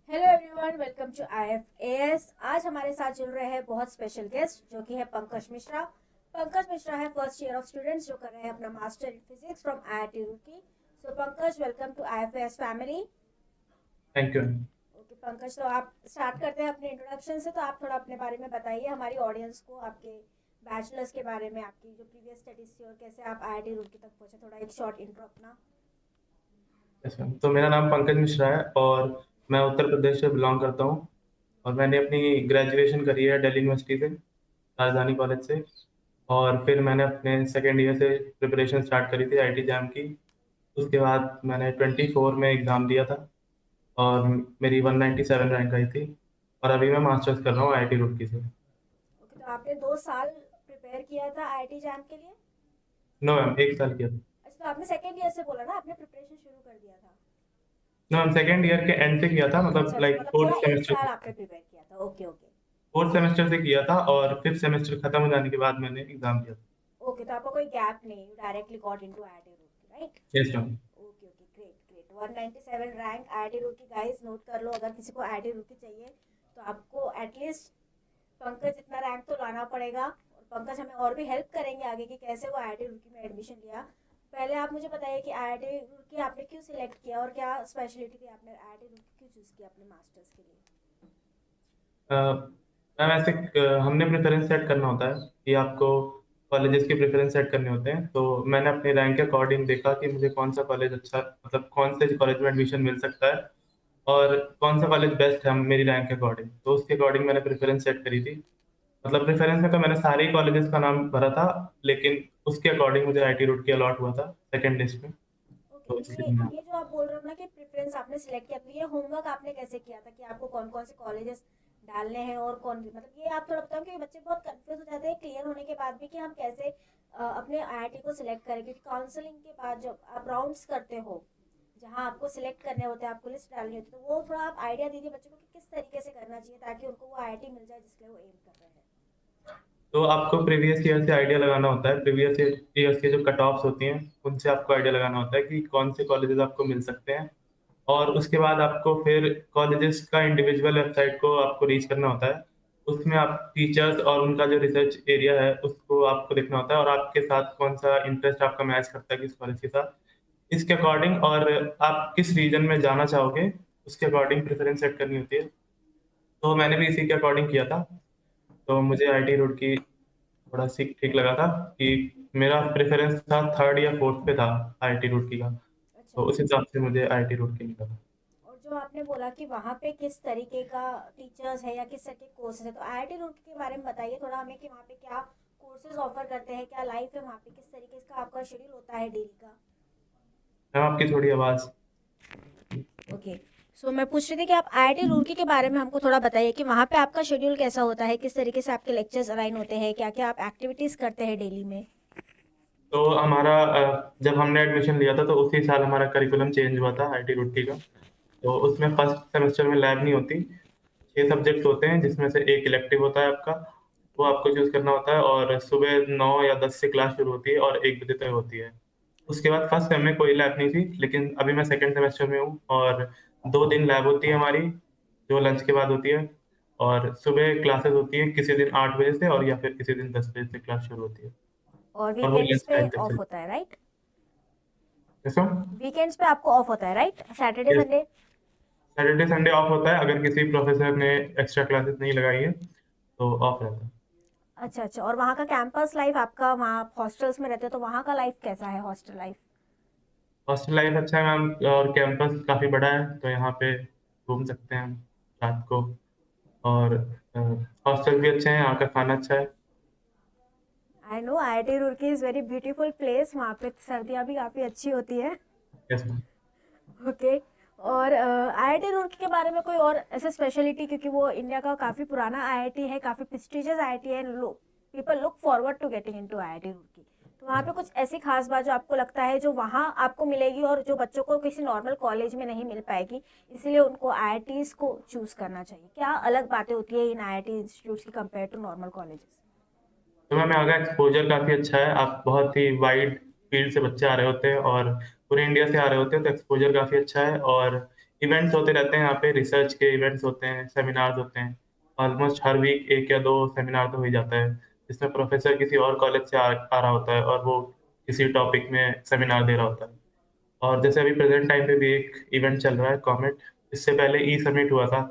Hello everyone, welcome to IFAS। आज हमारे साथ जुड़ रहे हैं बहुत स्पेशल गेस्ट जो कि है पंकज मिश्रा। पंकज मिश्रा है फर्स्ट ईयर ऑफ स्टूडेंट्स जो कर रहे हैं अपना master in physics from IIT Roorkee. So Pankaj, welcome to IFAS family. Thank you. Okay Pankaj, तो आप स्टार्ट करते हैं अपने इंट्रोडक्शन से। तो आप थोड़ा अपने बारे में बताइए हमारी ऑडियंस को, आपके बैचलर्स के बारे में, आपकी जो प्रीवियस स्टडीज थी और कैसे आप IIT रुड़की तक पहुंचे। थोड़ा एक शॉर्ट इंट्रो अपना। यस मैम, तो मेरा नाम पंकज मिश्रा है और मैं उत्तर प्रदेश से बिलोंग करता हूँ। और मैंने अपनी ग्रेजुएशन करी है दिल्ली यूनिवर्सिटी से, राजधानी कॉलेज से। और फिर मैंने अपने सेकेंड ईयर से प्रिपरेशन स्टार्ट करी थी आईटी जैम की। उसके बाद मैंने 24 में एग्ज़ाम दिया था और मेरी 197 रैंक आई थी। और अभी मैं मास्टर्स कर रहा हूँ आईआईटी रुड़की से। ओके, तो आपने 2 साल प्रिपेयर किया था IIT जैम के लिए। नो मैम, 1 साल किया था। अच्छा, तो आपने सेकेंड ईयर से बोला ना, आपने प्रिपरेशन शुरू कर दिया था। नो मैम, सेकेंड ईयर के एंड से किया था, अच्छा मतलब अच्छा, लाइक मतलब फोर्थ पूरा एक सेमेस्टर साल से। आपने प्रिपेयर किया था। Okay okay. फोर्थ सेमेस्टर से किया था और फिफ्थ सेमेस्टर खत्म हो जाने के बाद मैंने एग्ज़ाम दिया था। ओके, तो आपका कोई गैप नहीं, you directly got into IIT Roorkee, right? Yes ma'am. Okay okay, great great. 197 rank IIT Roorkee, guys note कर लो। अगर किसी को IIT रुड़की चाहिए तो आपको एटलीस्ट पंकज इतना रैंक तो लाना पड़ेगा। और पंकज हमें और भी हेल्प करेंगे आगे कि कैसे वो IIT रुड़की में एडमिशन लिया। पहले आप मुझे बताइए कि IIT रुड़की आपने क्यों सिलेक्ट किया और क्या स्पेशलिटी थी, आपने IIT रुड़की क्यों चूज किया अपने मास्टर्स के लिए। मैम ऐसे हमने प्रेफरेंस सेट करना होता है कि आपको कॉलेजेस के प्रेफरेंस सेट करने होते हैं। तो मैंने अपने रैंक के अकॉर्डिंग देखा कि मुझे कौन सा कॉलेज अच्छा, मतलब कौन से कॉलेज में एडमिशन मिल सकता है और कौन सा कॉलेज बेस्ट है मेरी रैंक के अकॉर्डिंग। तो उसके अकॉर्डिंग मैंने प्रेफरेंस सेट करी थी। मतलब प्रेफरेंस में तो मैंने सारे ही कॉलेजेस का नाम भरा था, लेकिन उसके अकॉर्डिंग मुझे आईटी रुड़की अलॉट हुआ था सेकेंड लिस्ट में। ओके, तो तो ये इसलिए मैं। ये जो आप बोल रहे हो ना कि प्रेफरेंस आपने सिलेक्ट किया, तो ये होमवर्क आपने कैसे किया था कि आपको कौन कौन से कॉलेजेस डालने हैं और कौन, मतलब ये आप थोड़ा बताओ क्योंकि बच्चे बहुत कंफ्यूज हो जाते हैं क्लियर होने के बाद भी कि हम कैसे अपने IIT को सिलेक्ट करें। क्योंकि काउंसलिंग के बाद जब आप राउंड्स करते हो, जहाँ आपको सिलेक्ट करने होते हैं, आपको लिस्ट डालनी होती है, तो वो थोड़ा आप आइडिया दीजिए बच्चों को कि किस तरीके से करना चाहिए ताकि उनको वो IIT मिल जाए जिसके लिए वो एम कर रहे हैं। तो आपको प्रीवियस ईयर से आइडिया लगाना होता है, प्रीवियस ईयर्स के जो कट ऑफ्स होती हैं उनसे आपको आइडिया लगाना होता है कि कौन से कॉलेजेस आपको मिल सकते हैं। और उसके बाद आपको फिर कॉलेजेस का इंडिविजुअल वेबसाइट को आपको रीच करना होता है। उसमें आप टीचर्स और उनका जो रिसर्च एरिया है उसको आपको देखना होता है और आपके साथ कौन-सा इंटरेस्ट आपका मैच करता है किस कॉलेज के साथ। इसके अकॉर्डिंग और आप किस रीजन में जाना चाहोगे, उसके अकॉर्डिंग प्रेफ़रेंस सेट करनी होती है। तो मैंने भी इसी के अकॉर्डिंग किया था। तो मुझे आईटी रुड़की थोड़ा ठीक ठीक लगा था कि मेरा प्रेफ़रेंस था 3rd या 4th पे था आईआईटी रुड़की का। अच्छा तो उस अच्छा। हिसाब से मुझे आईआईटी रुड़की मिला था। और जो आपने बोला कि वहाँ पे किस तरीके का टीचर्स है या किस तरह के कोर्सेज है, तो IIT रुड़की के बारे में बताइए थोड़ा हमें कि वहाँ पे क्या कोर्सेज ऑफर करते हैं, क्या लाइफ है वहाँ पे, किस तरीके का आपका शेड्यूल होता है डेली का। मैम आपकी थोड़ी आवाज़। ओके, सो मैं पूछ रही थी कि आप IIT रुड़की के बारे में हमको थोड़ा बताइए कि वहाँ पे आपका शेड्यूल कैसा होता है, किस तरीके से आपके लेक्चर्स अलाइन होते हैं, क्या क्या आप एक्टिविटीज़ करते हैं डेली में। तो हमारा जब हमने एडमिशन लिया था तो उसी साल हमारा करिकुलम चेंज हुआ था आईआईटी रुड़की का। तो उसमें फर्स्ट सेमेस्टर में लैब नहीं होती। 6 सब्जेक्ट्स होते हैं जिसमें से एक इलेक्टिव होता है आपका। वो ओके। आपको चूज़ करना होता है और सुबह 9 या 10 से क्लास शुरू होती है और 1 बजे तक होती है। उसके अच्छा। बाद फर्स्ट सेम में कोई लैब नहीं थी, लेकिन अभी मैं सेकंड सेमेस्टर में हूँ और 2 दिन लैब होती है हमारी, जो लंच के बाद होती है। और सुबह क्लासेस होती हैं, किसी दिन 8 बजे से और या फिर किसी दिन 10 बजे से क्लास शुरू होती है और और वो वीकेंड्स लंच पे टाइम तक ऑफ चलती होता है, राइट? है। Yes ma'am. वीकेंड्स पे आपको ऑफ होता है, right? Saturday yes. Sunday. Saturday Sunday off होता है, अगर किसी प्रोफेसर ने एक्स्ट्रा क्लासेस नहीं लगाई है, तो ऑफ रहता है। अच्छा अच्छा, और वहाँ का कैंपस लाइफ, आपका वहाँ हॉस्टल्स में रहते हो तो वहाँ का लाइफ कैसा है, हॉस्टल लाइफ। हॉस्टल लाइफ अच्छा है मैम और कैंपस काफ़ी बड़ा है, तो यहाँ पे घूम सकते हैं हम रात को। और हॉस्टल भी अच्छे हैं, यहाँ का खाना अच्छा है। I know IIT Roorkee is very beautiful place, वहाँ पे सर्दियाँ भी काफ़ी अच्छी होती है। Yes ma'am. ओके। और IIT रुड़की के बारे में कोई और ऐसे स्पेशलिटी, क्योंकि वो इंडिया का काफ़ी पुराना IIT है, काफ़ी प्रेस्टिजियस IIT है, लोग people look forward to getting into IIT Roorkee. तो वहाँ पे कुछ ऐसी खास बात जो आपको लगता है जो वहाँ आपको मिलेगी और जो बच्चों को किसी नॉर्मल कॉलेज में नहीं मिल पाएगी, इसीलिए उनको IITs को चूज़ करना चाहिए। क्या अलग बातें होती है इन IIT इंस्टीट्यूट्स की कंपेयर टू नॉर्मल कॉलेजेस। तो मैम यहाँ का एक्सपोज़र काफ़ी अच्छा है, आप बहुत ही वाइड फ़ील्ड से बच्चे आ रहे होते हैं और पूरे इंडिया से आ रहे होते हैं, तो एक्सपोज़र काफ़ी अच्छा है। और इवेंट्स होते रहते हैं यहाँ पे, रिसर्च के इवेंट्स होते हैं, सेमिनार्स होते हैं। ऑलमोस्ट हर वीक 1 या 2 सेमिनार तो हो ही जाता है, जिसमें प्रोफ़ेसर किसी और कॉलेज से आ रहा होता है और वो किसी टॉपिक में सेमिनार दे रहा होता है। और जैसे अभी प्रेज़ेंट टाइम पे भी एक इवेंट चल रहा है कॉमेट, इससे पहले ई-समिट हुआ था।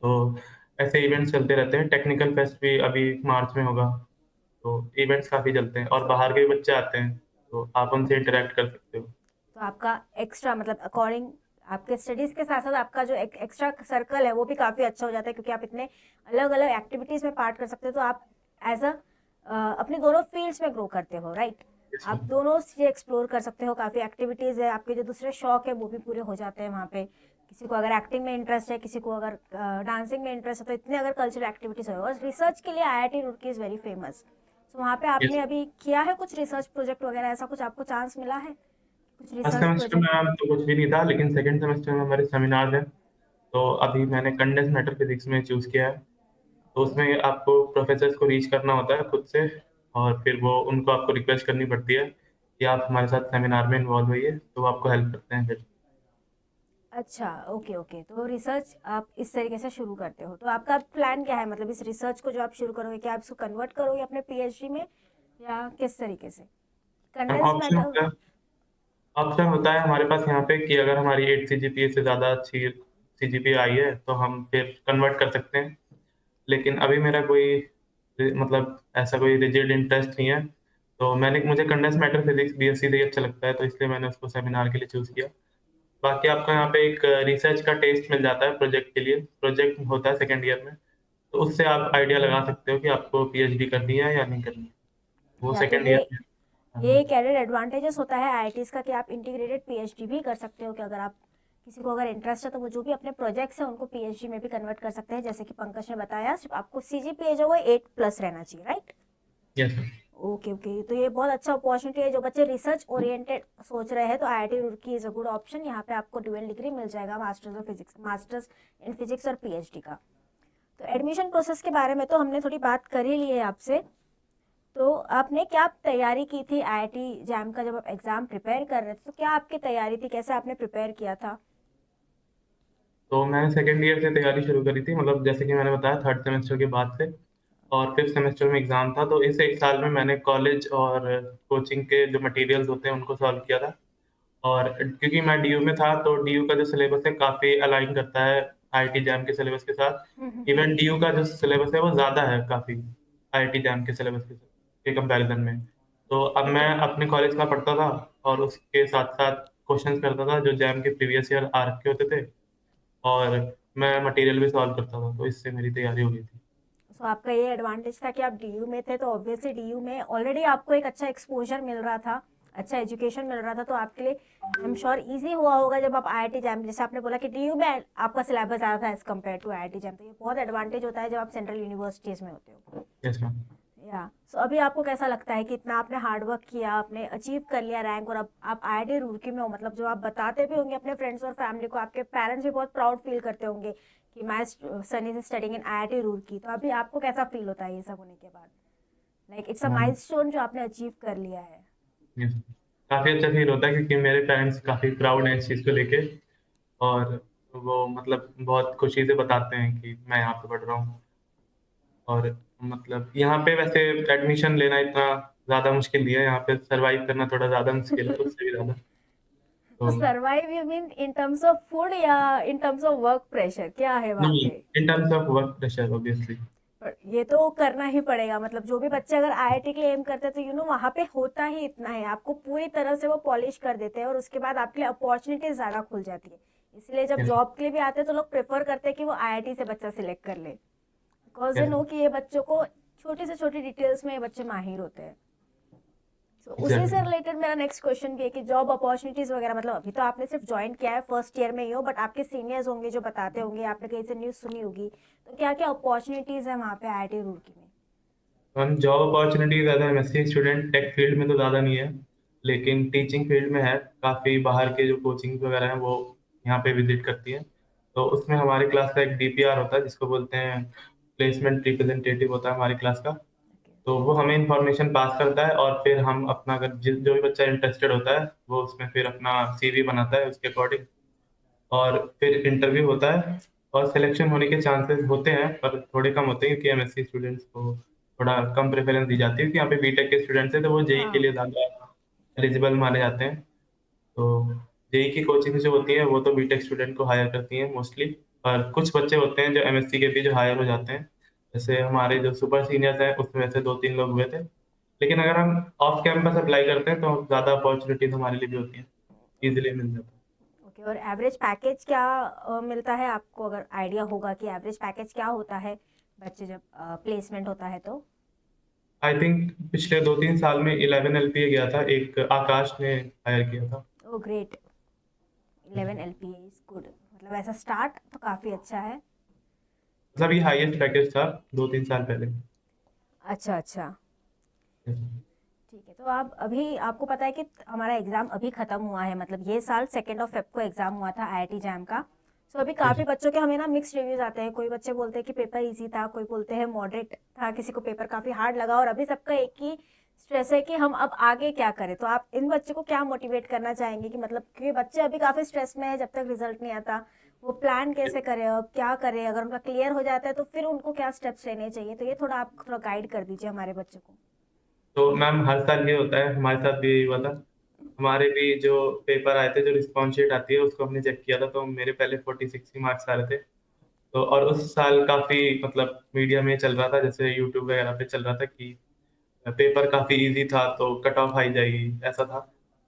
तो ऐसे इवेंट्स चलते रहते हैं। टेक्निकल फेस्ट भी अभी मार्च में होगा, तो इवेंट्स काफ़ी चलते हैं और सो बाहर के भी बच्चे आते हैं, तो आप उनसे इंटरैक्ट कर सकते हो। तो आपका एक्स्ट्रा मतलब अकॉर्डिंग आपके स्टडीज के साथ साथ आपका जो एक एक्स्ट्रा सर्कल है वो भी काफ़ी अच्छा हो जाता है, क्योंकि आप इतने अलग अलग एक्टिविटीज़ में पार्ट कर सकते हो, तो आप एज अ अपने दोनों फील्ड्स में ग्रो करते हो, राइट? यस आप मैम। दोनों चीज़ें एक्सप्लोर कर सकते हो, काफ़ी एक्टिविटीज़ है, आपके जो दूसरे शौक है वो भी पूरे हो जाते हैं वहाँ पे। किसी को अगर एक्टिंग में इंटरेस्ट है, किसी को अगर डांसिंग में इंटरेस्ट है, तो इतने अगर कल्चरल एक्टिविटीज़ हो। और रिसर्च के लिए IIT Roorkee is very famous. तो वहाँ पे यस। आपने अभी किया है कुछ रिसर्च प्रोजेक्ट वगैरह, ऐसा कुछ आपको चांस मिला है कुछ फर्स्ट रिसर्च सेमेस्टर में प्रोजेक्ट? मैम तो कुछ भी नहीं था, लेकिन सेकंड सेमेस्टर में हमारे सेमिनार हैं, तो अभी मैंने कंडेंस्ड मैटर फिज़िक्स में चूज़ किया है। तो ओके। उसमें आपको प्रोफ़ेसर्स को रीच करना होता है खुद से और फिर वो उनको आपको रिक्वेस्ट करनी पड़ती है कि आप हमारे साथ सेमिनार में इन्वॉल्व होइए, तो वो आपको हेल्प करते हैं फिर। अच्छा, ओके ओके, तो रिसर्च आप इस तरीके से शुरू करते हो, तो आपका प्लान क्या है? मतलब इस रिसर्च को जो आप शुरू करोगे, क्या आप इसको कन्वर्ट करोगे अपने पीएचडी में, या किस तरीके से? Condense option matter. होता है ऑप्शन होता है हमारे पास यहाँ पे कि अगर हमारी 8 सीजीपीए से ज़्यादा अच्छी सीजीपीए आई है, तो हम फिर कन्वर्ट कर सकते हैं। लेकिन अभी मेरा कोई मतलब ऐसा कोई रिजिड इंटरेस्ट नहीं है, तो मुझे कंडेंस्ड मैटर फिज़िक्स बीएससी से ही अच्छा लगता है, तो इसलिए मैंने उसको सेमिनार के लिए चूज़ किया। बाकी आपको यहाँ पे एक रिसर्च का टेस्ट मिल जाता है प्रोजेक्ट के लिए, प्रोजेक्ट होता है सेकंड ईयर में, तो उससे आप आइडिया लगा सकते हो कि आपको पीएचडी करनी है या नहीं करनी है। वो या तो सेकंड ये ईयर में ये हाँ, एक एडेड एडवांटेजेस होता है आईआईटीज का, कि आप इंटीग्रेटेड पीएचडी भी कर सकते हो, कि अगर आप किसी को अगर इंटरेस्ट है तो वो जो भी अपने प्रोजेक्ट्स हैं उनको पीएचडी में भी कन्वर्ट कर सकते हैं, जैसे कि पंकज ने बताया, सिर्फ आपको सीजीपीए जो है 8+ रहना चाहिए, right? Yes sir. Okay okay, तो ये बहुत अच्छा अपॉर्चुनिटी है। जो बच्चे रिसर्च ओरिएंटेड सोच रहे हैं तो IIT Roorkee is a good option. यहाँ पे आपको ड्यूअल डिग्री मिल जाएगा, मास्टर्स इन फिजिक्स और पीएचडी का। तो एडमिशन प्रोसेस के बारे में तो हमने थोड़ी बात कर ही ली है आपसे। तो आपने क्या तैयारी की थी आईआईटी जैम का? जब आप एग्जाम प्रिपेयर कर रहे थे तो क्या आपकी तैयारी थी, कैसे आपने प्रिपेयर किया था? तो मैंने सेकंड ईयर से तैयारी शुरू करी थी, मतलब जैसे कि मैंने बताया थर्ड सेमेस्टर के बाद से और फिफ्थ सेमेस्टर में एग्ज़ाम था, तो इस 1 साल में मैंने कॉलेज और कोचिंग के जो मटेरियल्स होते हैं, उनको सॉल्व किया था। और क्योंकि मैं डीयू में था, तो डीयू का जो सिलेबस है काफ़ी अलाइन करता है आईआईटी जैम के सिलेबस के साथ। इवन डीयू का जो सिलेबस है वो ज़्यादा है काफ़ी आईआईटी जैम के सिलेबस के कंपैरिज़न में। तो अब मैं ओके। अपने कॉलेज का पढ़ता था और उसके साथ-साथ क्वेश्चंस करता था जो जैम के प्रीवियस ईयर आ रखे होते थे और मैं मटेरियल भी सॉल्व करता था, तो इससे मेरी तैयारी हो गई थी। सो आपका ये एडवांटेज था कि आप डीयू में थे, तो ऑब्वियसली डीयू में ऑलरेडी आपको एक अच्छा एक्सपोजर मिल रहा था, अच्छा एजुकेशन मिल रहा था, तो आपके लिए आई एम श्योर ईजी हुआ होगा जब आप आईआईटी जैम, जैसे आपने बोला कि डीयू में आपका सिलेबस ज़्यादा था as compare to IIT JAM, तो ये बहुत एडवांटेज होता है जब आप सेंट्रल यूनिवर्सिटीज़ में होते हो। Yes ma'am. या सो अभी आपको कैसा लगता है कि इतना आपने हार्ड वर्क किया, आपने अचीव कर लिया रैंक, और अब आप आईआईटी रुड़की में हो, मतलब जो आप बताते भी होंगे अपने फ्रेंड्स और फैमिली को, आपके पेरेंट्स भी बहुत प्राउड फील करते होंगे कि my son is studying in IIT Roorkee, तो अभी आपको कैसा फील होता है ये सब होने के बाद? लाइक इट्स अ हाँ, माइलस्टोन जो आपने अचीव कर लिया है। यस। काफ़ी अच्छा फ़ील होता है क्योंकि मेरे पेरेंट्स काफ़ी प्राउड हैं इस चीज़ को लेके और वो मतलब बहुत खुशी से बताते हैं कि मैं यहाँ पे पढ़ रहा हूँ और मतलब यहाँ पे वैसे एडमिशन लेना इतना ज़्यादा मुश्किल नहीं है, यहाँ पे सर्वाइव करना थोड़ा ज़्यादा मुश्किल है, उससे भी ज़्यादा। तो तो survive you mean in terms of food या in terms of work pressure, क्या है वहाँ नहीं, पे? In terms of work pressure obviously. पर ये तो करना ही पड़ेगा, मतलब जो भी बच्चे अगर आईआईटी के लिए एम करते हैं तो वहाँ पे होता ही इतना है, आपको पूरी तरह से वो पॉलिश कर देते हैं और उसके बाद आपके लिए अपॉर्चुनिटीज ज़्यादा खुल जाती है। इसलिए जब यस, जॉब के लिए भी आते हैं तो लोग प्रेफर करते हैं कि वो आईआईटी से बच्चा सिलेक्ट कर ले, बिकॉज दे यस, नो कि ये बच्चों को छोटी से छोटी डिटेल्स में ये बच्चे माहिर होते हैं। तो उसी से एग्ज़ैक्टली। रिलेटेड मेरा नेक्स्ट क्वेश्चन भी है कि जॉब अपॉर्चुनिटीज वगैरह, मतलब अभी तो आपने सिर्फ ज्वाइन किया है, फर्स्ट ईयर में ही हो, बट आपके सीनियर्स होंगे जो बताते होंगे, आपने कहीं से न्यूज़ सुनी होगी, तो क्या क्या अपॉर्चुनिटीज है वहाँ पे आईआईटी रुड़की में? जॉब अपॉर्चुनिटी ज़्यादा एमएससी स्टूडेंट टेक फील्ड में तो ज़्यादा नहीं है, लेकिन टीचिंग फील्ड में है। काफ़ी बाहर के जो कोचिंग वगैरह हैं वो यहाँ पे विज़िट करती हैं। तो उसमें हमारे क्लास का एक डीपीआर होता है जिसको बोलते हैं प्लेसमेंट रिप्रेजेंटेटिव होता है हमारी क्लास का। तो वो हमें इन्फॉर्मेशन पास करता है और फिर हम अपना अगर जो भी बच्चा इंटरेस्टेड होता है वो उसमें फिर अपना सीवी बनाता है उसके अकॉर्डिंग और फिर इंटरव्यू होता है और सिलेक्शन होने के चांसेस होते हैं, पर थोड़े कम होते हैं क्योंकि एमएससी स्टूडेंट्स को थोड़ा कम प्रेफ़रेंस दी जाती है क्योंकि यहाँ पे बीटेक के स्टूडेंट्स हैं, तो वो जेईई के हाँ। लिए ज़्यादा एलिजिबल माने जाते हैं। तो जेईई की कोचिंग जो होती है, वो तो बीटेक स्टूडेंट को हायर करती हैं मोस्टली, और कुछ बच्चे होते हैं जो एमएससी के भी जो हायर हो जाते हैं। जैसे हमारे जो सुपर सीनियर्स हैं, उसमें वैसे 2-3 लोग हुए थे। लेकिन अगर हम ऑफ कैंपस अप्लाई करते हैं, तो ज़्यादा अपॉर्च्युनिटीज़ हमारे लिए भी होती हैं, ईज़िली मिल जाता है। ओके, और एवरेज पैकेज क्या मिलता है आपको, अगर आइडिया होगा कि एवरेज पैकेज क्या होता है बच्चे जब प्लेसमेंट होता है तो? आई थिंक पिछले 2-3 साल में 11 एलपीए गया था, एक आकाश ने हायर किया था। ओ ग्रेट, 11 LPA इज गुड, मतलब ऐसा स्टार्ट तो काफ़ी अच्छा है। मतलब ये हाईएस्ट पैकेज था 2-3 साल पहले। अच्छा अच्छा, ठीक है। तो आप अभी, आपको पता है कि हमारा एग्ज़ाम अभी ख़त्म हुआ है, मतलब ये साल 2 फेब को एग्ज़ाम हुआ था आईआईटी जैम का। सो अभी काफ़ी बच्चों के हमें ना मिक्स्ड रिव्यूज़ आते हैं, कोई बच्चे बोलते हैं कि पेपर इजी था, कोई बोलते हैं मॉडरेट था, किसी को पेपर काफ़ी हार्ड लगा, और अभी सबका एक ही स्ट्रेस है कि हम अब आगे क्या करें। तो आप इन बच्चों को क्या मोटिवेट करना चाहेंगे कि मतलब, क्योंकि बच्चे अभी काफ़ी स्ट्रेस में है जब तक रिजल्ट नहीं आता, वो प्लान कैसे करें, अब क्या करें, अगर उनका क्लियर हो जाता है तो फिर उनको क्या स्टेप्स लेने चाहिए, तो ये थोड़ा आप थोड़ा गाइड कर दीजिए हमारे बच्चों को। तो मैम हर साल ये होता है, हमारे साथ भी यही हुआ था। हमारे भी जो पेपर आए थे, जो रिस्पॉन्स शीट आती है, उसको हमने चेक किया था, तो मेरे पहले 46 ही मार्क्स आ रहे थे। तो और उस साल काफ़ी मतलब मीडिया में चल रहा था, जैसे यूट्यूब वगैरह पे चल रहा था कि पेपर काफ़ी ईज़ी था, तो कट ऑफ हाई जाएगी, ऐसा था।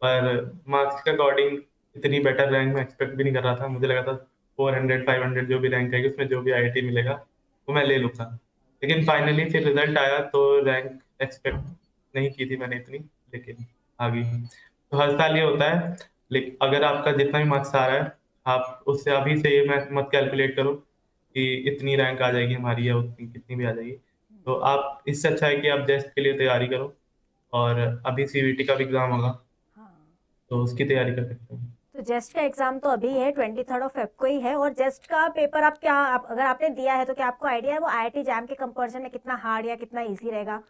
पर मार्क्स के अकॉर्डिंग इतनी बेटर रैंक मैं एक्सपेक्ट भी नहीं कर रहा था। मुझे लगा था 400, 500 जो भी रैंक आएगी, उसमें जो भी आईआईटी मिलेगा, वो मैं ले लूँगा। लेकिन फाइनली फिर रिज़ल्ट आया, तो रैंक एक्सपेक्ट नहीं की थी मैंने इतनी, लेकिन आ गई। तो हर साल ये होता है, लेकिन अगर आपका जितना भी मार्क्स आ रहा है, आप उससे अभी से ये मत कैलकुलेट करो कि इतनी रैंक आ जाएगी हमारी या उतनी कितनी भी आ जाएगी। तो आप, इससे अच्छा है कि आप जेस्ट के लिए तैयारी करो, और अभी सीयूईटी का भी एग्ज़ाम होगा, हाँ, तो उसकी तैयारी कर सकते हैं। तो जेस्ट का एग्जाम तो अभी है, 23 फेब को ही है, और जेस्ट का पेपर आप क्या, अगर आपने दिया है तो क्या आपको आइडिया है वो आईआईटी जैम के कंपैरिजन में कितना हार्ड या कितना इजी रहेगा?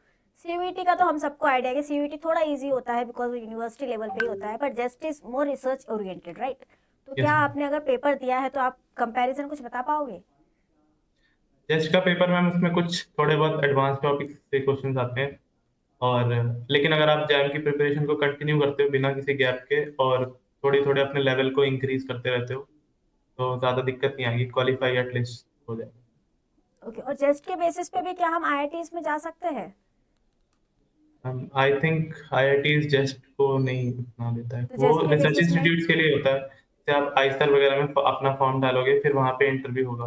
सीयूईटी का तो हम सबको आइडिया है कि सीयूईटी थोड़ा इजी होता है बिकॉज वो यूनिवर्सिटी लेवल पे ही होता है, but gist is more research oriented, right? तो यस क्या मैम। आपने अगर पेपर दिया है तो आप कंपैरिजन कुछ बता पाओगे? जेस्ट का पेपर मैम, उसमें कुछ थोड़े बहुत एडवांस टॉपिक्स से क्वेश्चन्स आते हैं, और लेकिन अगर आप जैम की प्रिपरेशन को कंटिन्यू करते हो बिना किसी गैप के, और थोड़े-थोड़े अपने लेवल को इंक्रीज़ करते रहते हो, तो ज़्यादा दिक्कत नहीं आएगी, क्वालीफाई एटलीस्ट हो जाएगा। ओके, और जेस्ट के बेसिस पे भी क्या हम आईआईटीज में जा सकते हैं? आई थिंक आईआईटीज़ जेस्ट को नहीं उतना देता है, तो वो जेस्ट के रिसर्च बेसिस में, इंस्टीट्यूट्स के लिए होता है। जैसे आप आईसर वगैरह में अपना फॉर्म डालोगे, फिर वहाँ पे इंटरव्यू होगा।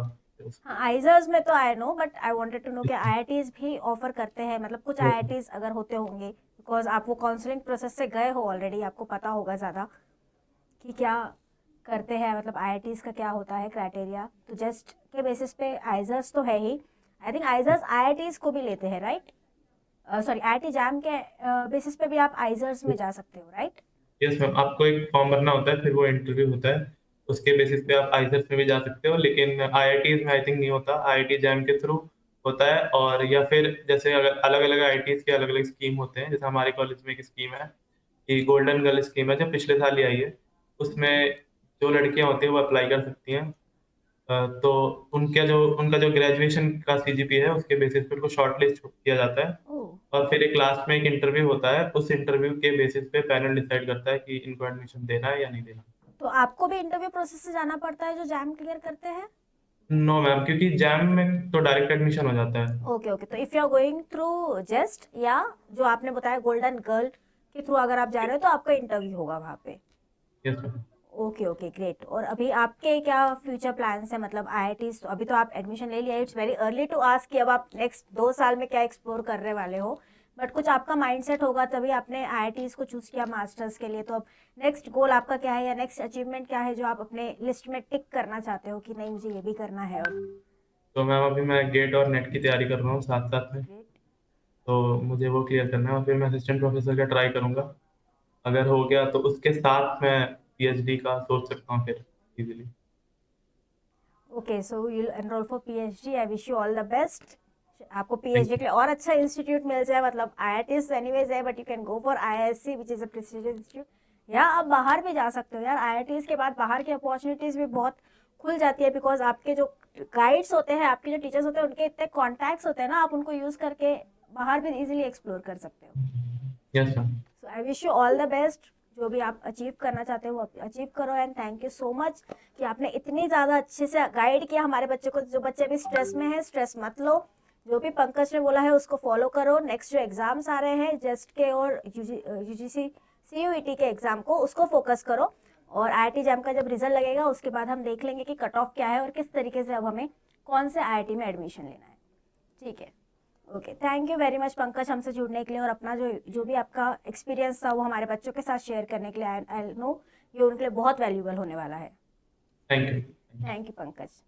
हाँ आइजर्स में तो I know, but I wanted to know कि आईआईटीज भी ऑफर करते हैं, मतलब कुछ आईआईटीज अगर होते होंगे, बिकॉज आप वो काउंसलिंग प्रोसेस से गए हो ऑलरेडी, आपको पता होगा ज़्यादा कि क्या करते हैं, मतलब आईआईटीज का क्या होता है क्राइटेरिया। तो जस्ट के बेसिस पे आइजर्स तो है ही, आई थिंक आइजर्स आईआईटीज को भी लेते हैं, राइट? सॉरी, आईआईटी जैम के बेसिस पे भी आप आइजर्स में जा सकते हो, राइट? यस मैम, आपको एक फॉर्म भरना होता है, फिर वो इंटरव्यू होता है। उसके बेसिस पे आप आइसेस में भी जा सकते हो, लेकिन आईआईटीज़ में आई थिंक नहीं होता, आईआईटी जैम के थ्रू होता है। और या फिर जैसे अगर अलग-अलग आईआईटीज़ के अलग-अलग स्कीम होते हैं, जैसे हमारे कॉलेज में एक स्कीम है कि गोल्डन गर्ल स्कीम है, जो पिछले साल ही आई है। उसमें जो लड़कियाँ होती हैं, वो अप्लाई कर सकती हैं। तो उनका जो ग्रेजुएशन का सीजीपीए है, उसके बेसिस पे उनको शॉर्टलिस्ट किया जाता है, ओह, और फिर एक लास्ट में एक इंटरव्यू होता है। उस इंटरव्यू के बेसिस पे पैनल डिसाइड करता है कि इनको एडमिशन देना है या नहीं देना। तो आपको भी इंटरव्यू प्रोसेस से जाना पड़ता है जो जैम क्लियर करते हैं? नो मैम, क्योंकि जैम में तो डायरेक्ट एडमिशन हो जाता है। ओके ओके, तो if you are going through just, या जो आपने बताया गोल्डन गर्ल के थ्रू अगर आप जा रहे हो तो आपका इंटरव्यू होगा वहाँ पे। Yes ma'am. Okay okay great. और अभी आपके क्या फ्यूचर प्लान्स हैं, मतलब आईआईटी, तो अभी तो आप एडमिशन ले लिया, it's very early to ask कि अब आप नेक्स्ट 2 साल में क्या एक्सप्लोर करने वाले हो, बट कुछ आपका माइंडसेट होगा, तभी आपने आईआईटीज को चूज़ किया मास्टर्स के लिए। तो अब नेक्स्ट गोल आपका क्या है, या नेक्स्ट अचीवमेंट क्या है जो आप अपने लिस्ट में टिक करना चाहते हो कि नहीं मुझे ये भी करना है अब? तो मैम अभी मैं गेट और नेट की तैयारी कर रहा हूँ साथ-साथ में, ग्रेट। तो मुझे वो क्लियर करना है, और फिर मैं असिस्टेंट प्रोफेसर का ट्राई करूँगा। अगर हो गया तो उसके साथ मैं पीएचडी का सोच सकता हूँ फिर easily. Okay, so you will enrol for PhD, I wish you all the best. आपको थैंक पीएचडी यू। के लिए और अच्छा इंस्टीट्यूट मिल जाए, मतलब आईआईटी एनीवेज है, but you can go for IISc which is a prestigious institute. या आप बाहर भी जा सकते हो यार, आईआईटीज के बाद बाहर की अपॉर्चुनिटीज भी बहुत खुल जाती है, बिकॉज आपके जो गाइड्स होते हैं, आपके जो टीचर्स होते हैं, उनके इतने कॉन्टैक्ट्स होते हैं ना, आप उनको यूज करके बाहर भी इजीली एक्सप्लोर कर सकते हो। Yes ma'am. So I wish you all the best, जो भी आप अचीव करना चाहते हो वो अचीव करो। And thank you so much कि आपने इतनी ज़्यादा अच्छे से गाइड किया हमारे बच्चे को। जो बच्चे अभी स्ट्रेस में है, स्ट्रेस मत लो, जो भी पंकज ने बोला है उसको फॉलो करो। नेक्स्ट जो एग्जाम्स आ रहे हैं जेस्ट के और यूजीसी सीयूईटी के एग्जाम को, उसको फोकस करो। और आईआईटी जैम का जब रिजल्ट लगेगा उसके बाद हम देख लेंगे कि कट ऑफ क्या है और किस तरीके से अब हमें कौन से आईआईटी में एडमिशन लेना है। ठीक है, okay, thank you very much Pankaj हमसे जुड़ने के लिए और अपना जो भी आपका एक्सपीरियंस था वो हमारे बच्चों के साथ शेयर करने के लिए। आई नो ये उनके लिए बहुत वैल्यूबल होने वाला है। Thank you. Thank you Pankaj.